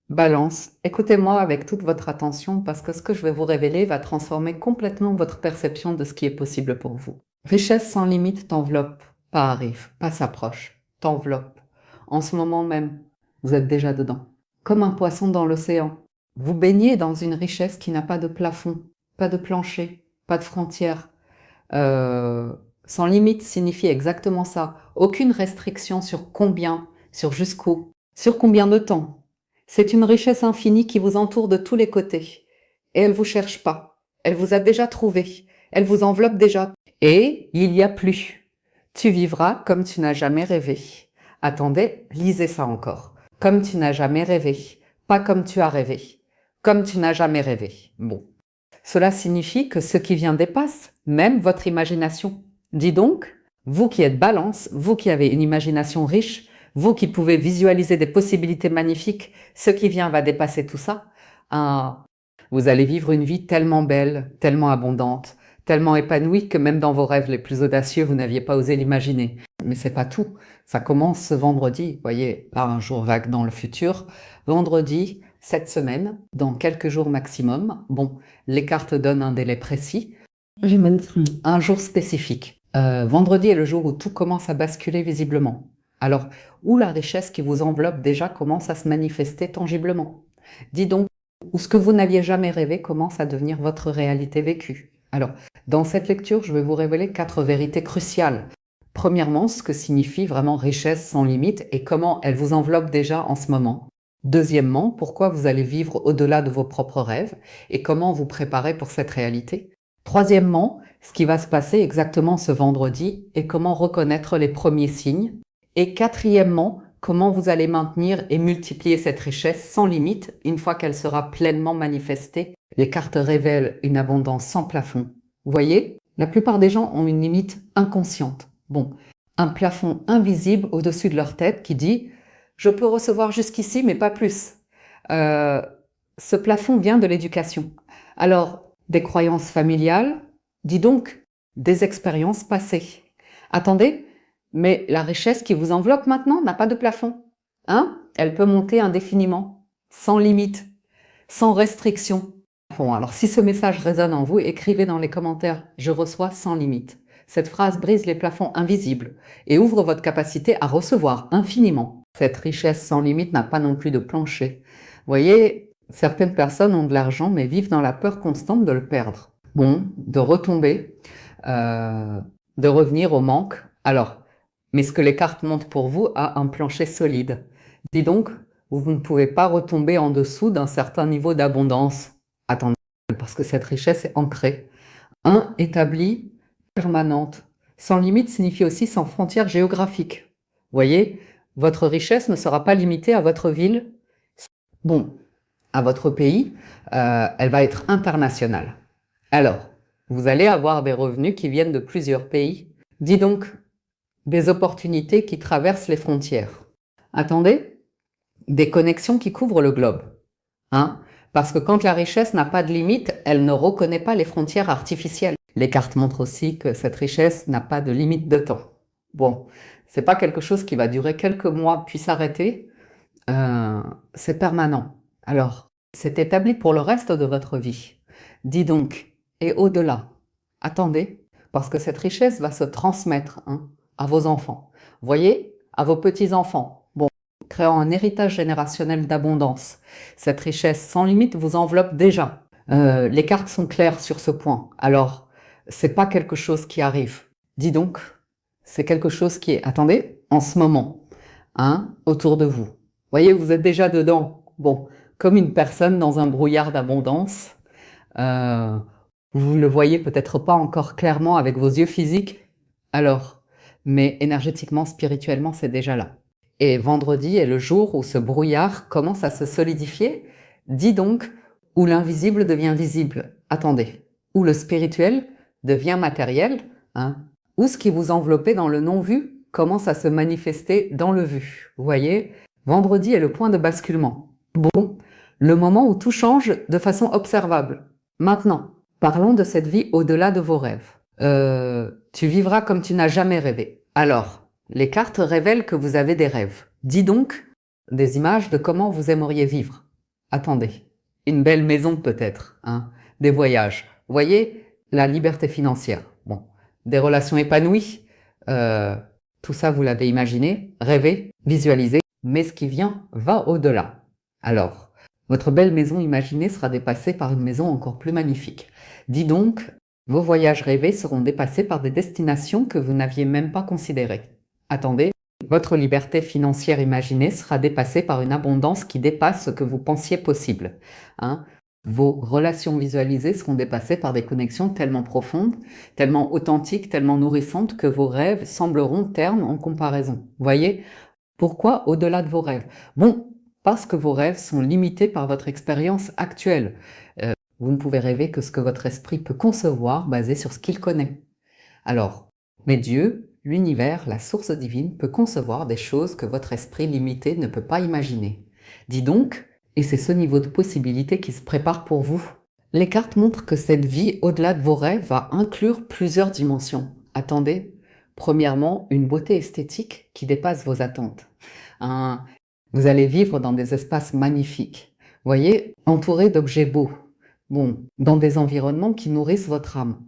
Balance, écoutez-moi avec toute votre attention parce que ce que je vais vous révéler va transformer complètement votre perception de ce qui est possible pour vous. Richesse sans limite t'enveloppe, pas arrive, pas s'approche, t'enveloppe. En ce moment même, vous êtes déjà dedans. Comme un poisson dans l'océan. Vous baignez dans une richesse qui n'a pas de plafond, pas de plancher, pas de frontières. Euh, Sans limite signifie exactement ça. Aucune restriction sur combien, sur jusqu'où, sur combien de temps. C'est une richesse infinie qui vous entoure de tous les côtés. Et elle vous cherche pas. Elle vous a déjà trouvé. Elle vous enveloppe déjà. Et il y a plus. Tu vivras comme tu n'as jamais rêvé. Attendez, lisez ça encore. Comme tu n'as jamais rêvé. Pas comme tu as rêvé. Comme tu n'as jamais rêvé. Bon. Cela signifie que ce qui vient dépasse même votre imagination. Dis donc, vous qui êtes Balance, vous qui avez une imagination riche, vous qui pouvez visualiser des possibilités magnifiques, ce qui vient va dépasser tout ça. Ah, vous allez vivre une vie tellement belle, tellement abondante, tellement épanouie que même dans vos rêves les plus audacieux, vous n'aviez pas osé l'imaginer. Mais c'est pas tout. Ça commence ce vendredi, vous voyez, pas un jour vague dans le futur. Vendredi, cette semaine, dans quelques jours maximum. Bon, les cartes donnent un délai précis. Je vais mettre un jour spécifique. Vendredi est le jour où tout commence à basculer visiblement. Alors, où la richesse qui vous enveloppe déjà commence à se manifester tangiblement. Dis donc, où ce que vous n'aviez jamais rêvé commence à devenir votre réalité vécue. Alors, dans cette lecture, je vais vous révéler 4 vérités cruciales. Premièrement, ce que signifie vraiment richesse sans limite et comment elle vous enveloppe déjà en ce moment. Deuxièmement, pourquoi vous allez vivre au-delà de vos propres rêves et comment vous préparer pour cette réalité. Troisièmement, ce qui va se passer exactement ce vendredi et comment reconnaître les premiers signes. Et quatrièmement, comment vous allez maintenir et multiplier cette richesse sans limite une fois qu'elle sera pleinement manifestée. Les cartes révèlent une abondance sans plafond. Vous voyez, la plupart des gens ont une limite inconsciente. Bon, un plafond invisible au-dessus de leur tête qui dit « je peux recevoir jusqu'ici, mais pas plus ». Ce plafond vient de l'éducation. Alors, des croyances familiales, dis donc, des expériences passées. Attendez, mais la richesse qui vous enveloppe maintenant n'a pas de plafond. Hein? Elle peut monter indéfiniment, sans limite, sans restriction. Bon, alors si ce message résonne en vous, écrivez dans les commentaires « Je reçois sans limite ». Cette phrase brise les plafonds invisibles et ouvre votre capacité à recevoir infiniment. Cette richesse sans limite n'a pas non plus de plancher. Vous voyez, certaines personnes ont de l'argent mais vivent dans la peur constante de le perdre. Bon, de retomber, de revenir au manque. Alors, mais ce que les cartes montrent pour vous a un plancher solide. Dis donc, vous ne pouvez pas retomber en dessous d'un certain niveau d'abondance. Attendez, parce que cette richesse est ancrée. Établie, permanente. Sans limite signifie aussi sans frontières géographiques. Voyez, votre richesse ne sera pas limitée à votre ville, bon, à votre pays, elle va être internationale. Alors, vous allez avoir des revenus qui viennent de plusieurs pays. Dis donc, des opportunités qui traversent les frontières. Attendez, des connexions qui couvrent le globe. Hein? Parce que quand la richesse n'a pas de limite, elle ne reconnaît pas les frontières artificielles. Les cartes montrent aussi que cette richesse n'a pas de limite de temps. Bon, c'est pas quelque chose qui va durer quelques mois puis s'arrêter. C'est permanent. Alors, c'est établi pour le reste de votre vie. Dis donc, et au-delà, attendez, parce que cette richesse va se transmettre à vos enfants. Voyez, à vos petits-enfants. Bon, créant un héritage générationnel d'abondance. Cette richesse sans limite vous enveloppe déjà. Les cartes sont claires sur ce point. Alors, c'est pas quelque chose qui arrive. Dis donc, c'est quelque chose qui est, attendez, en ce moment, autour de vous. Voyez, vous êtes déjà dedans. Bon, comme une personne dans un brouillard d'abondance. Vous ne le voyez peut-être pas encore clairement avec vos yeux physiques. Alors, mais énergétiquement, spirituellement, c'est déjà là. Et vendredi est le jour où ce brouillard commence à se solidifier. Dis donc, où l'invisible devient visible. Attendez, où le spirituel devient matériel, où ce qui vous enveloppait dans le non-vu commence à se manifester dans le vu. Vous voyez, vendredi est le point de basculement. Bon, le moment où tout change de façon observable. Maintenant, parlons de cette vie au-delà de vos rêves. Tu vivras comme tu n'as jamais rêvé. Alors, les cartes révèlent que vous avez des rêves. Dis donc des images de comment vous aimeriez vivre. Attendez. Une belle maison peut-être, hein, des voyages. Vous voyez, la liberté financière. Bon, des relations épanouies. euh, Tout ça, vous l'avez imaginé, rêvé, visualisé. Mais ce qui vient va au-delà. Alors, votre belle maison imaginée sera dépassée par une maison encore plus magnifique. Dis donc, vos voyages rêvés seront dépassés par des destinations que vous n'aviez même pas considérées. Attendez, votre liberté financière imaginée sera dépassée par une abondance qui dépasse ce que vous pensiez possible. Hein. Vos relations visualisées seront dépassées par des connexions tellement profondes, tellement authentiques, tellement nourrissantes que vos rêves sembleront ternes en comparaison. Voyez? Pourquoi au-delà de vos rêves? Bon, parce que vos rêves sont limités par votre expérience actuelle. Vous ne pouvez rêver que ce que votre esprit peut concevoir basé sur ce qu'il connaît. Alors, mais Dieu, l'univers, la source divine, peut concevoir des choses que votre esprit limité ne peut pas imaginer. Dis donc, et c'est ce niveau de possibilité qui se prépare pour vous. Les cartes montrent que cette vie au-delà de vos rêves va inclure plusieurs dimensions. Attendez, premièrement, une beauté esthétique qui dépasse vos attentes. Vous allez vivre dans des espaces magnifiques, voyez, entourés d'objets beaux, bon, dans des environnements qui nourrissent votre âme.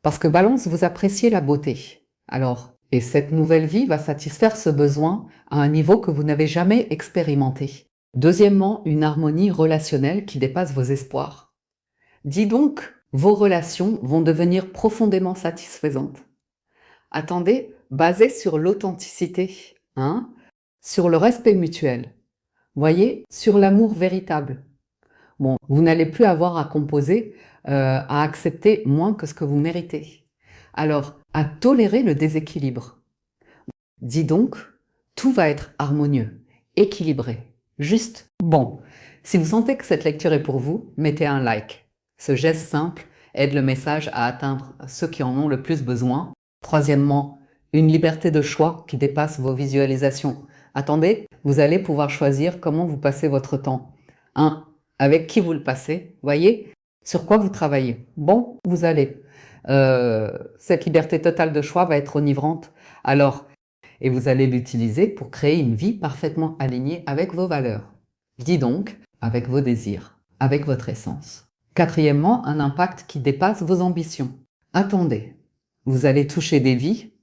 Parce que Balance, vous appréciez la beauté. Alors, et cette nouvelle vie va satisfaire ce besoin à un niveau que vous n'avez jamais expérimenté. Deuxièmement, une harmonie relationnelle qui dépasse vos espoirs. Dis donc, vos relations vont devenir profondément satisfaisantes. Attendez, basées sur l'authenticité, hein, sur le respect mutuel. Voyez, sur l'amour véritable. Bon, vous n'allez plus avoir à composer, à accepter moins que ce que vous méritez. Alors, à tolérer le déséquilibre. Dis donc, tout va être harmonieux, équilibré, juste bon. Si vous sentez que cette lecture est pour vous, mettez un like. Ce geste simple aide le message à atteindre ceux qui en ont le plus besoin. Troisièmement, une liberté de choix qui dépasse vos visualisations. Attendez, vous allez pouvoir choisir comment vous passez votre temps. Avec qui vous le passez, voyez, sur quoi vous travaillez. Bon, vous allez. Cette liberté totale de choix va être enivrante. Alors, et vous allez l'utiliser pour créer une vie parfaitement alignée avec vos valeurs. Dis donc, avec vos désirs, avec votre essence. Quatrièmement, un impact qui dépasse vos ambitions. Attendez, vous allez toucher des vies,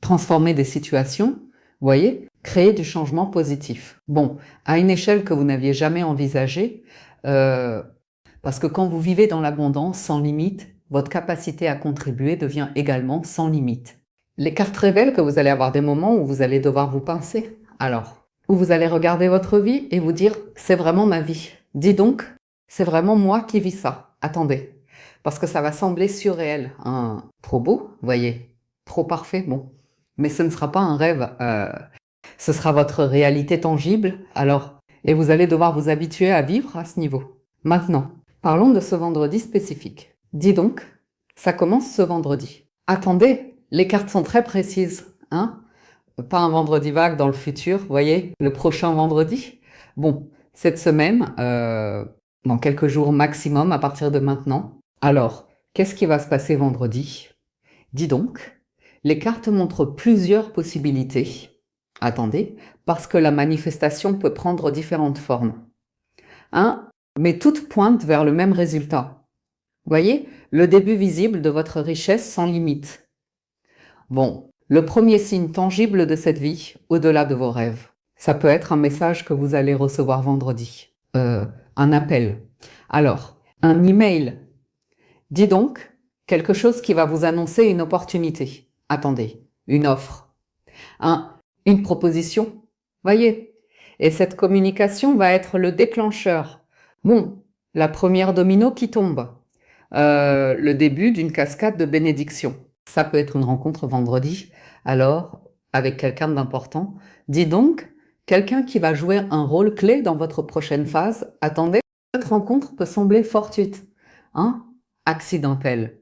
transformer des situations, voyez, créer du changement positif. Bon, à une échelle que vous n'aviez jamais envisagée, parce que quand vous vivez dans l'abondance sans limite, votre capacité à contribuer devient également sans limite. Les cartes révèlent que vous allez avoir des moments où vous allez devoir vous pincer. Alors, où vous allez regarder votre vie et vous dire « c'est vraiment ma vie ». Dis donc, c'est vraiment moi qui vis ça. Attendez, parce que ça va sembler surréel. Trop beau, voyez, trop parfait, bon. Mais ce ne sera pas un rêve, ce sera votre réalité tangible. Alors, et vous allez devoir vous habituer à vivre à ce niveau. Maintenant, parlons de ce vendredi spécifique. Dis donc, ça commence ce vendredi. Attendez, les cartes sont très précises, Pas un vendredi vague dans le futur, voyez, le prochain vendredi. Bon, cette semaine, dans quelques jours maximum à partir de maintenant. Alors, qu'est-ce qui va se passer vendredi? Dis donc, les cartes montrent plusieurs possibilités. Attendez, parce que la manifestation peut prendre différentes formes. Mais toutes pointent vers le même résultat. Voyez, le début visible de votre richesse sans limite. Bon, le premier signe tangible de cette vie, au-delà de vos rêves, ça peut être un message que vous allez recevoir vendredi. Un appel. Alors, un email. Dis donc, quelque chose qui va vous annoncer une opportunité. Attendez, une offre. Une proposition. Voyez. Et cette communication va être le déclencheur. Bon, la première domino qui tombe. Le début d'une cascade de bénédictions. Ça peut être une rencontre vendredi, alors, avec quelqu'un d'important. Dis donc, quelqu'un qui va jouer un rôle clé dans votre prochaine phase. Attendez, cette rencontre peut sembler fortuite, accidentelle.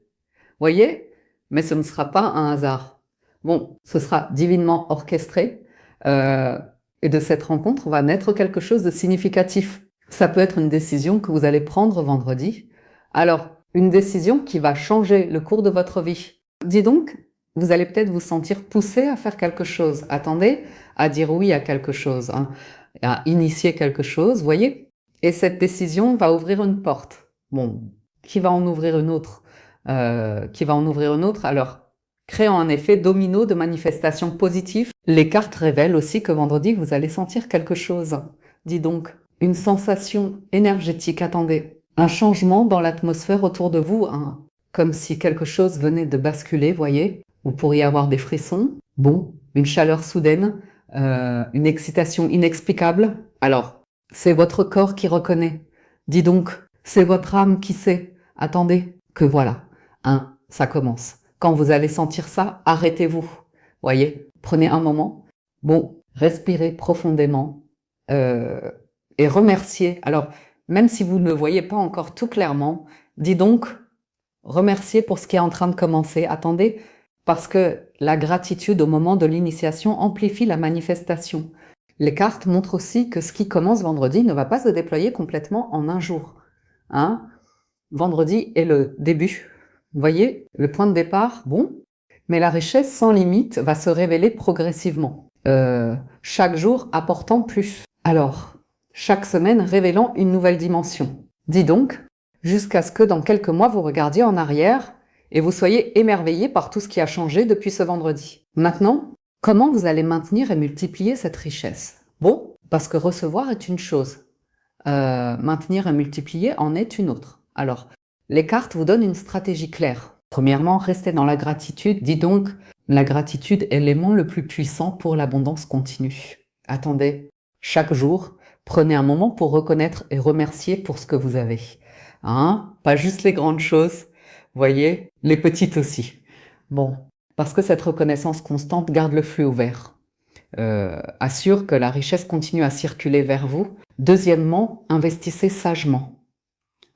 Voyez, mais ce ne sera pas un hasard. Bon, ce sera divinement orchestré, et de cette rencontre va naître quelque chose de significatif. Ça peut être une décision que vous allez prendre vendredi. Alors, une décision qui va changer le cours de votre vie. Dis donc, vous allez peut-être vous sentir poussé à faire quelque chose. Attendez, à dire oui à quelque chose. à initier quelque chose, vous voyez? Et cette décision va ouvrir une porte. Bon, qui va en ouvrir une autre? Qui va en ouvrir une autre? Alors, créant un effet domino de manifestation positive, les cartes révèlent aussi que vendredi, vous allez sentir quelque chose. Dis donc, une sensation énergétique, attendez, un changement dans l'atmosphère autour de vous, hein, comme si quelque chose venait de basculer, voyez? Vous pourriez avoir des frissons, bon, une chaleur soudaine, une excitation inexplicable. Alors, c'est votre corps qui reconnaît. Dis donc, c'est votre âme qui sait. Attendez, que voilà, hein, ça commence. Quand vous allez sentir ça, arrêtez-vous. Voyez, prenez un moment. Bon, respirez profondément et remerciez. Alors, même si vous ne voyez pas encore tout clairement, dis donc, remerciez pour ce qui est en train de commencer. Attendez, parce que la gratitude au moment de l'initiation amplifie la manifestation. Les cartes montrent aussi que ce qui commence vendredi ne va pas se déployer complètement en un jour. Hein? Vendredi est le début. Vous voyez, le point de départ, bon, mais la richesse sans limite va se révéler progressivement. Chaque jour apportant plus. Alors, chaque semaine révélant une nouvelle dimension. Dis donc, jusqu'à ce que dans quelques mois vous regardiez en arrière et vous soyez émerveillé par tout ce qui a changé depuis ce vendredi. Maintenant, comment vous allez maintenir et multiplier cette richesse? Bon, parce que recevoir est une chose. Maintenir et multiplier en est une autre. Alors, les cartes vous donnent une stratégie claire. Premièrement, restez dans la gratitude. Dis donc, la gratitude est l'élément le plus puissant pour l'abondance continue. Attendez, chaque jour, prenez un moment pour reconnaître et remercier pour ce que vous avez. Hein? Pas juste les grandes choses, voyez, les petites aussi. Bon, parce que cette reconnaissance constante garde le flux ouvert. Assure que la richesse continue à circuler vers vous. Deuxièmement, investissez sagement.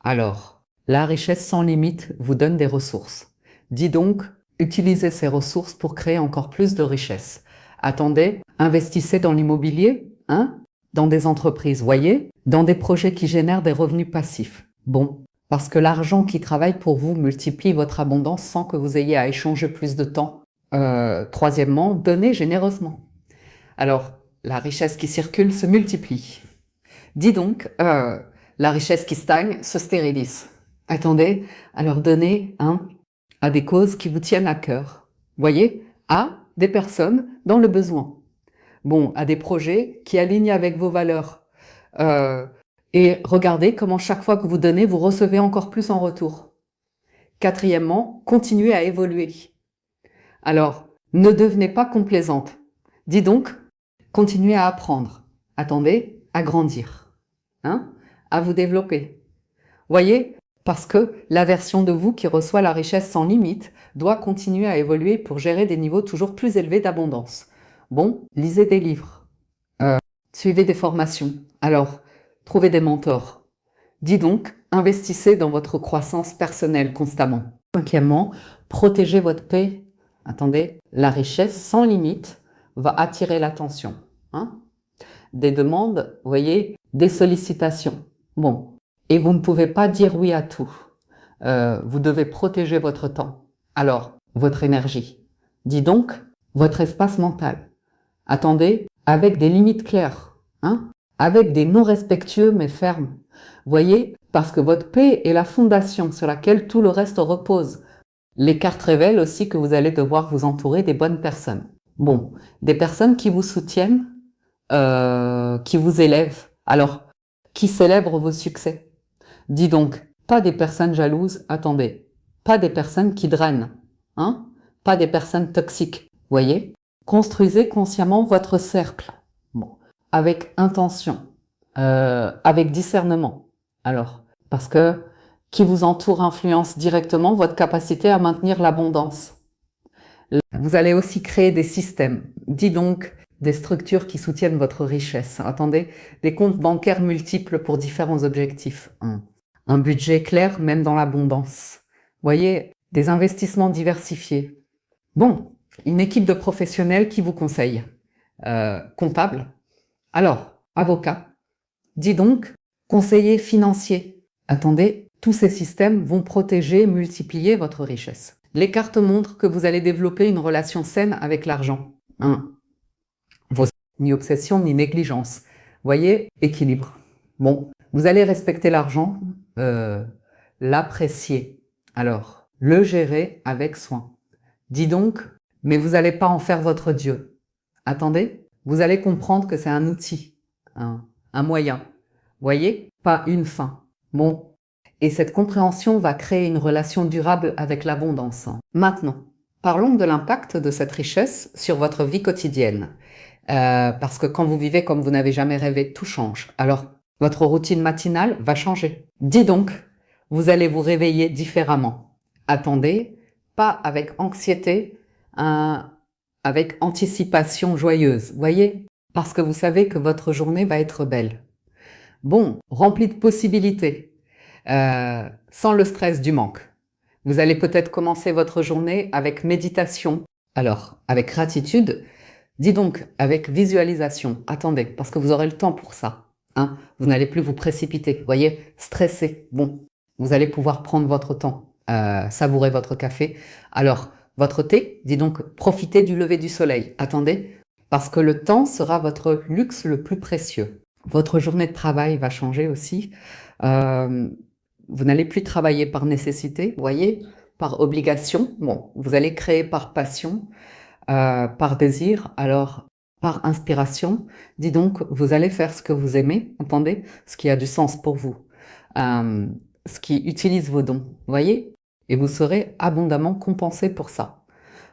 Alors, la richesse sans limite vous donne des ressources. Dis donc, utilisez ces ressources pour créer encore plus de richesse. Attendez, investissez dans l'immobilier, hein, dans des entreprises, voyez, dans des projets qui génèrent des revenus passifs. Bon, parce que l'argent qui travaille pour vous multiplie votre abondance sans que vous ayez à échanger plus de temps. Troisièmement, donnez généreusement. Alors, la richesse qui circule se multiplie. Dis donc, la richesse qui stagne se stérilise. Attendez, alors donnez à des causes qui vous tiennent à cœur. Voyez, à des personnes dans le besoin. Bon, à des projets qui alignent avec vos valeurs. Et regardez comment chaque fois que vous donnez, vous recevez encore plus en retour. Quatrièmement, continuez à évoluer. Alors, ne devenez pas complaisante. Dis donc, continuez à apprendre. Attendez, à grandir. Hein, à vous développer. Voyez, parce que la version de vous qui reçoit la richesse sans limite doit continuer à évoluer pour gérer des niveaux toujours plus élevés d'abondance. Bon, lisez des livres, suivez des formations, alors trouvez des mentors. Dis donc, investissez dans votre croissance personnelle constamment. Cinquièmement, protégez votre paix. Attendez, la richesse sans limite va attirer l'attention. Hein? Des demandes, vous voyez, des sollicitations. Bon, et vous ne pouvez pas dire oui à tout. Vous devez protéger votre temps. Alors, votre énergie. Dis donc, votre espace mental. Attendez, avec des limites claires, hein, avec des non respectueux mais fermes. Voyez, parce que votre paix est la fondation sur laquelle tout le reste repose. Les cartes révèlent aussi que vous allez devoir vous entourer des bonnes personnes. Bon, des personnes qui vous soutiennent, qui vous élèvent, alors qui célèbrent vos succès. Dis donc, pas des personnes jalouses, attendez, pas des personnes qui drainent, hein, pas des personnes toxiques, voyez. Construisez consciemment votre cercle, bon, avec intention, avec discernement. Alors, parce que qui vous entoure influence directement votre capacité à maintenir l'abondance. Vous allez aussi créer des systèmes. Dis donc, des structures qui soutiennent votre richesse. Attendez, des comptes bancaires multiples pour différents objectifs. Un budget clair, même dans l'abondance. Voyez, des investissements diversifiés. Bon, une équipe de professionnels qui vous conseille. Comptable. Alors, avocat. Dis donc, conseiller financier. Attendez, tous ces systèmes vont protéger, multiplier votre richesse. Les cartes montrent que vous allez développer une relation saine avec l'argent. Ni obsession, ni négligence. Voyez, équilibre. Bon, vous allez respecter l'argent, l'apprécier. Alors, le gérer avec soin. Dis donc, mais vous n'allez pas en faire votre Dieu. Attendez, vous allez comprendre que c'est un outil, un moyen. Voyez, pas une fin. Bon, et cette compréhension va créer une relation durable avec l'abondance. Maintenant, parlons de l'impact de cette richesse sur votre vie quotidienne. Parce que quand vous vivez comme vous n'avez jamais rêvé, tout change. Alors, votre routine matinale va changer. Dis donc, vous allez vous réveiller différemment. Attendez, pas avec anxiété, avec anticipation joyeuse, voyez? Parce que vous savez que votre journée va être belle. Bon, remplie de possibilités, sans le stress du manque. Vous allez peut-être commencer votre journée avec méditation. Alors, avec gratitude, dis donc, avec visualisation. Attendez, parce que vous aurez le temps pour ça. Hein. Vous n'allez plus vous précipiter, voyez, stresser. Bon, vous allez pouvoir prendre votre temps, savourer votre café. Alors, votre thé, dis donc, profitez du lever du soleil. Attendez, parce que le temps sera votre luxe le plus précieux. Votre journée de travail va changer aussi. Vous n'allez plus travailler par nécessité, voyez, par obligation. Bon, vous allez créer par passion, par désir, alors par inspiration. Dis donc, vous allez faire ce que vous aimez, entendez, ce qui a du sens pour vous, ce qui utilise vos dons, voyez, et vous serez abondamment compensé pour ça.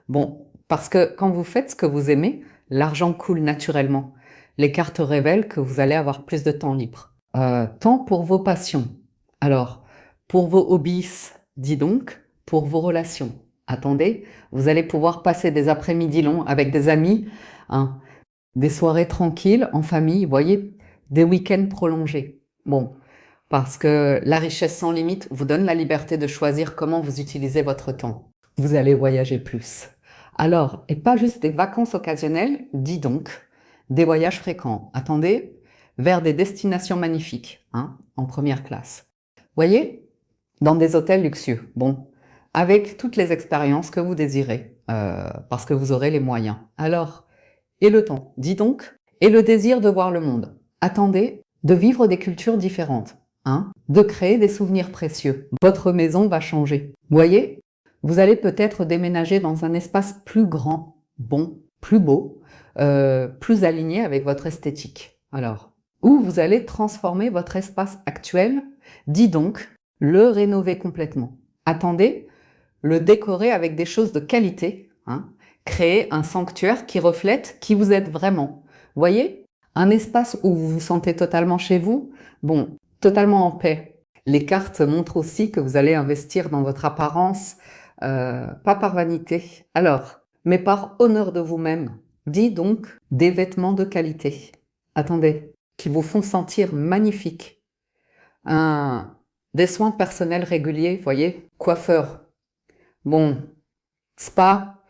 Bon, parce que quand vous faites ce que vous aimez, l'argent coule naturellement. Les cartes révèlent que vous allez avoir plus de temps libre. Temps pour vos passions. Alors, pour vos hobbies, dis donc, pour vos relations. Attendez, vous allez pouvoir passer des après-midi longs avec des amis, hein, des soirées tranquilles en famille, voyez, des week-ends prolongés. Bon, parce que la richesse sans limite vous donne la liberté de choisir comment vous utilisez votre temps. Vous allez voyager plus. Alors, et pas juste des vacances occasionnelles, dis donc, des voyages fréquents. Attendez, vers des destinations magnifiques, hein, en première classe. Voyez, dans des hôtels luxueux. Bon, avec toutes les expériences que vous désirez, parce que vous aurez les moyens. Alors, et le temps, dis donc, et le désir de voir le monde. Attendez, de vivre des cultures différentes, hein, de créer des souvenirs précieux. Votre maison va changer. Voyez, vous allez peut-être déménager dans un espace plus grand, bon, plus beau, plus aligné avec votre esthétique. Alors, ou vous allez transformer votre espace actuel, dis donc, le rénover complètement. Attendez, le décorer avec des choses de qualité, hein, créer un sanctuaire qui reflète qui vous êtes vraiment. Voyez, un espace où vous vous sentez totalement chez vous, bon, totalement en paix. Les cartes montrent aussi que vous allez investir dans votre apparence, pas par vanité, alors, mais par honneur de vous-même. Dis donc des vêtements de qualité. Attendez, qui vous font sentir magnifique. Des soins personnels réguliers, voyez, coiffeur, bon, spa,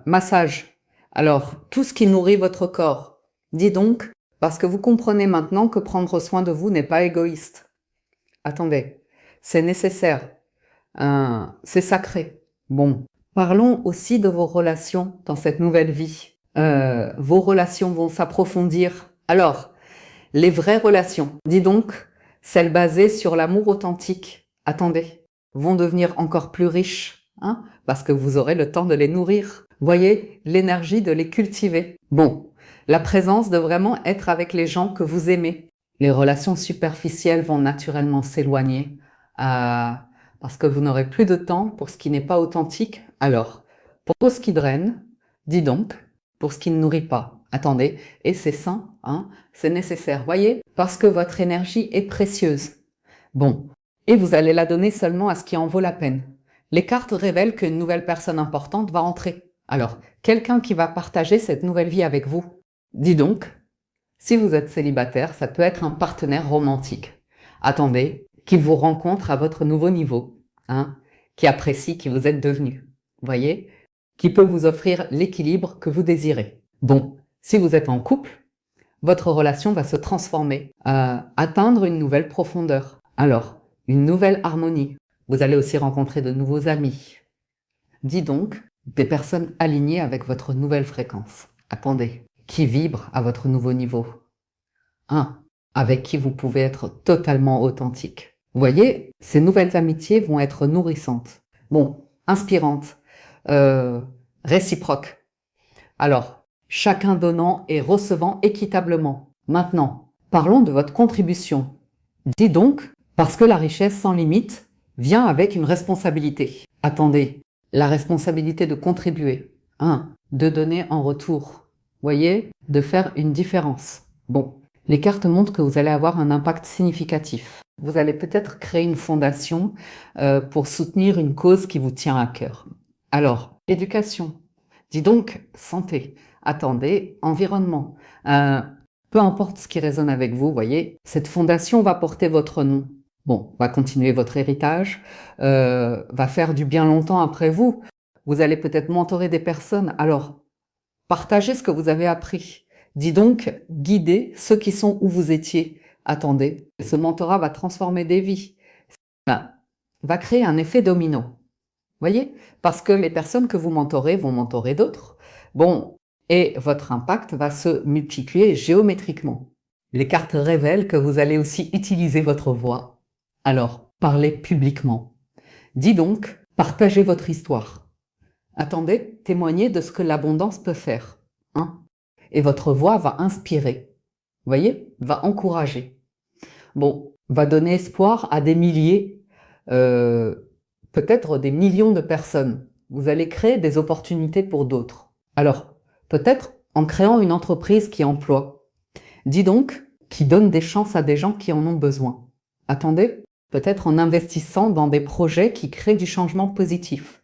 massage. Alors, tout ce qui nourrit votre corps. Dis donc, parce que vous comprenez maintenant que prendre soin de vous n'est pas égoïste. Attendez, c'est nécessaire. C'est sacré. Bon, parlons aussi de vos relations dans cette nouvelle vie. Vos relations vont s'approfondir. Alors, les vraies relations, dis donc, celles basées sur l'amour authentique, attendez, vont devenir encore plus riches, hein, parce que vous aurez le temps de les nourrir. Voyez, l'énergie de les cultiver. Bon, la présence de vraiment être avec les gens que vous aimez. Les relations superficielles vont naturellement s'éloigner, parce que vous n'aurez plus de temps pour ce qui n'est pas authentique. Alors, pour ce qui draine, dis donc, pour ce qui ne nourrit pas. Attendez, et c'est sain, hein, c'est nécessaire, voyez, parce que votre énergie est précieuse. Bon, et vous allez la donner seulement à ce qui en vaut la peine. Les cartes révèlent qu'une nouvelle personne importante va entrer. Alors, quelqu'un qui va partager cette nouvelle vie avec vous. Dis donc, si vous êtes célibataire, ça peut être un partenaire romantique. Attendez, qu'il vous rencontre à votre nouveau niveau, hein, qui apprécie qui vous êtes devenu. Voyez, qui peut vous offrir l'équilibre que vous désirez. Bon, si vous êtes en couple, votre relation va se transformer, atteindre une nouvelle profondeur. Alors, une nouvelle harmonie. Vous allez aussi rencontrer de nouveaux amis. Dis donc, des personnes alignées avec votre nouvelle fréquence. Attendez, qui vibrent à votre nouveau niveau. Un, avec qui vous pouvez être totalement authentique. Vous voyez, ces nouvelles amitiés vont être nourrissantes. Bon, inspirantes, réciproques. Alors, chacun donnant et recevant équitablement. Maintenant, parlons de votre contribution. Dis donc, parce que la richesse sans limite vient avec une responsabilité. Attendez, la responsabilité de contribuer. De donner en retour. Voyez, de faire une différence. Bon, les cartes montrent que vous allez avoir un impact significatif. Vous allez peut-être créer une fondation pour soutenir une cause qui vous tient à cœur. Alors, éducation. Dis donc, santé. Attendez, environnement. Peu importe ce qui résonne avec vous, voyez, cette fondation va porter votre nom. Bon, va continuer votre héritage, va faire du bien longtemps après vous. Vous allez peut-être mentorer des personnes. Alors, partagez ce que vous avez appris. Dis donc, guidez ceux qui sont où vous étiez. Attendez, ce mentorat va transformer des vies. Va créer un effet domino. Voyez? Parce que les personnes que vous mentorez vont mentorer d'autres. Bon, et votre impact va se multiplier géométriquement. Les cartes révèlent que vous allez aussi utiliser votre voix. Alors, parlez publiquement. Dis donc, partagez votre histoire. Attendez, témoignez de ce que l'abondance peut faire. Et votre voix va inspirer. Voyez? Va encourager. Bon, va donner espoir à des milliers, peut-être des millions de personnes. Vous allez créer des opportunités pour d'autres. Alors, peut-être en créant une entreprise qui emploie. Dis donc, qui donne des chances à des gens qui en ont besoin. Attendez, peut-être en investissant dans des projets qui créent du changement positif.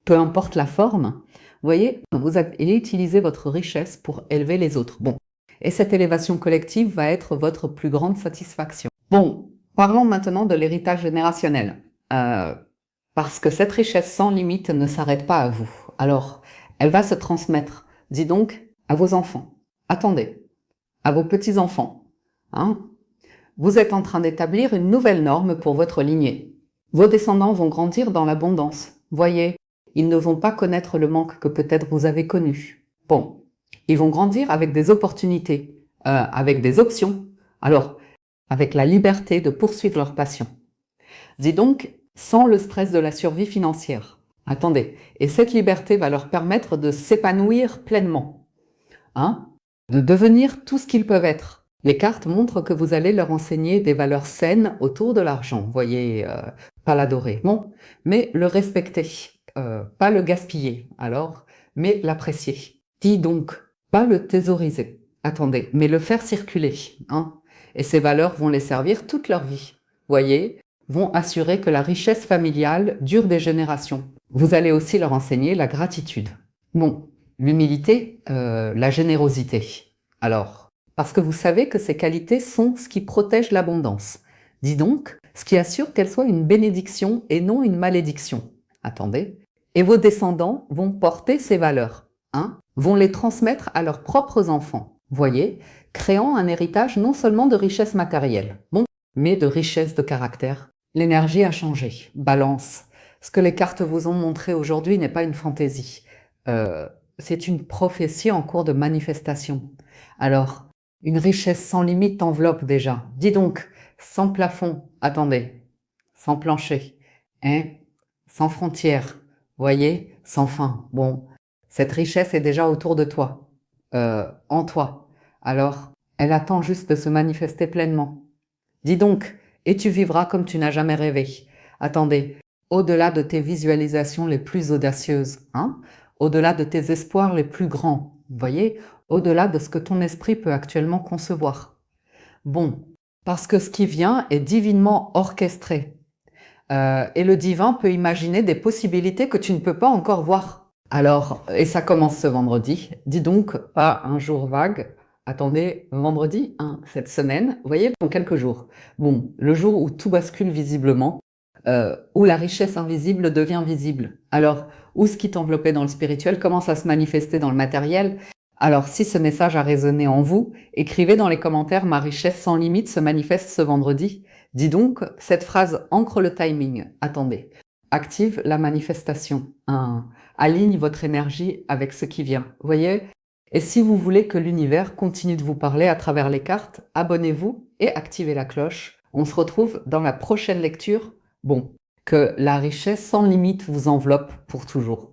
Peu importe la forme, vous voyez, vous allez utiliser votre richesse pour élever les autres. Bon, et cette élévation collective va être votre plus grande satisfaction. Bon, parlons maintenant de l'héritage générationnel. Parce que cette richesse sans limite ne s'arrête pas à vous. Alors, elle va se transmettre, dis donc, à vos enfants. Attendez, à vos petits-enfants. Vous êtes en train d'établir une nouvelle norme pour votre lignée. Vos descendants vont grandir dans l'abondance. Voyez, ils ne vont pas connaître le manque que peut-être vous avez connu. Bon, ils vont grandir avec des opportunités, avec des options. Alors, avec la liberté de poursuivre leur passion. Dis donc, sans le stress de la survie financière. Attendez, et cette liberté va leur permettre de s'épanouir pleinement, de devenir tout ce qu'ils peuvent être. Les cartes montrent que vous allez leur enseigner des valeurs saines autour de l'argent. Voyez, pas l'adorer, bon, mais le respecter, pas le gaspiller, alors, mais l'apprécier. Dis donc, pas le thésauriser. Attendez, mais le faire circuler, et ces valeurs vont les servir toute leur vie. Voyez, vont assurer que la richesse familiale dure des générations. Vous allez aussi leur enseigner la gratitude. Bon, l'humilité, la générosité. Alors, parce que vous savez que ces qualités sont ce qui protège l'abondance. Dis donc, ce qui assure qu'elle soit une bénédiction et non une malédiction. Attendez. Et vos descendants vont porter ces valeurs, vont les transmettre à leurs propres enfants. Voyez, créant un héritage non seulement de richesse matérielle, mais de richesse de caractère. L'énergie a changé. Balance. Ce que les cartes vous ont montré aujourd'hui n'est pas une fantaisie. C'est une prophétie en cours de manifestation. Alors, une richesse sans limite t'enveloppe déjà. Dis donc, sans plafond, attendez, sans plancher, sans frontières, voyez, sans fin. Bon, cette richesse est déjà autour de toi, en toi. Alors, elle attend juste de se manifester pleinement. Dis donc, et tu vivras comme tu n'as jamais rêvé. Attendez, au-delà de tes visualisations les plus audacieuses, au-delà de tes espoirs les plus grands, voyez, au-delà de ce que ton esprit peut actuellement concevoir. Bon, parce que ce qui vient est divinement orchestré. Et le divin peut imaginer des possibilités que tu ne peux pas encore voir. Alors, et ça commence ce vendredi. Dis donc, pas un jour vague. Attendez, vendredi, cette semaine, vous voyez, dans quelques jours. Bon, le jour où tout bascule visiblement, où la richesse invisible devient visible. Alors, où ce qui t'enveloppait dans le spirituel commence à se manifester dans le matériel. Alors, si ce message a résonné en vous, écrivez dans les commentaires « Ma richesse sans limite se manifeste ce vendredi ». Dis donc, cette phrase ancre le timing. Attendez, active la manifestation. Aligne votre énergie avec ce qui vient. Vous voyez, Et si vous voulez que l'univers continue de vous parler à travers les cartes, abonnez-vous et activez la cloche. On se retrouve dans la prochaine lecture. Bon, que la richesse sans limite vous enveloppe pour toujours.